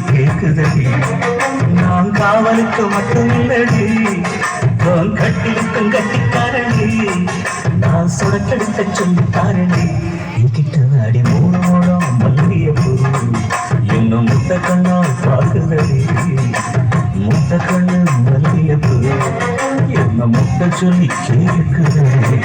கேக்குதடி நான் காவலுக்கு மட்டும் இல்லடி கட்டிலுக்கும் கட்டிக்காரண்டி நான் சுடக்கெடுத்த சொல்லிக்காரண்டி என்கிட்ட அடி மூணு மூலம் மல்லிய பொருள் இன்னும் முத்த கண்ணால் பார்க்குதடி முத்த கண்ணு மல்லிய பொருள் என்ன முத்த சொல்லி கேட்குதடி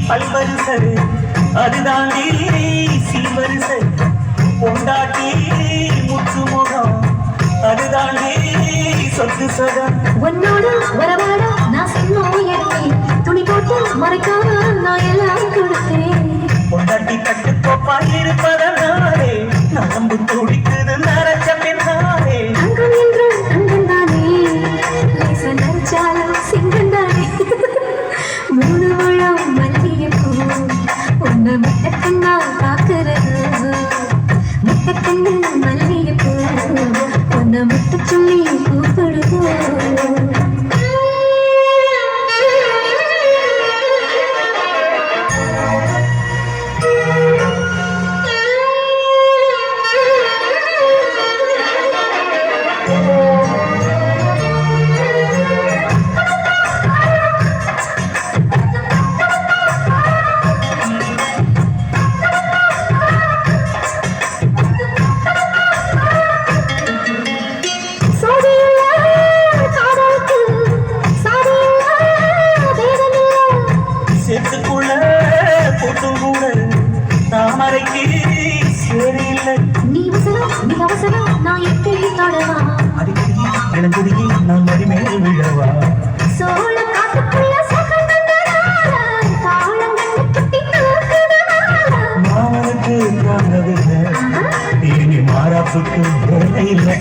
பல்வரிசை அதுதாண்டி சீவரிசை பொண்டாட்டி முத்து முகம் அதுதாண்டி சொத்து சதம் உன்னோடு வரவாட நான் சொன்னேன் துணி போட்டு மறைக்காம நான் எல்லாம் கொடுத்தேன் பொண்டாட்டி கட்டுக்கோப்பால் இருப்பதனாலே நம்பு துடிக்குது நரச்ச பின்னாலே அங்கம் என்று அங்கம் தானே லேச நரைச்சாலும் சிங்கம் தானே மூணு முழம் மல்லிகைப்பூ உன்னை முட்டக்கண்ணா பார்க்கிறது முட்டக்கண்ணு மல்லிகைப்பூ உன்னை முட்ட சொல்லி கூப்பிடுது தாமரைக்கு சரியில்லை நீ அவசரம் நான் எப்படி தொடவா அடிக்கடி இளங்குடியே நான் மடிமேல் விழவா சோழ காட்டுக்குள்ள மாமனுக்கு தாங்கவில்லை இனி மாறாப்புக்கு வேலை இல்லை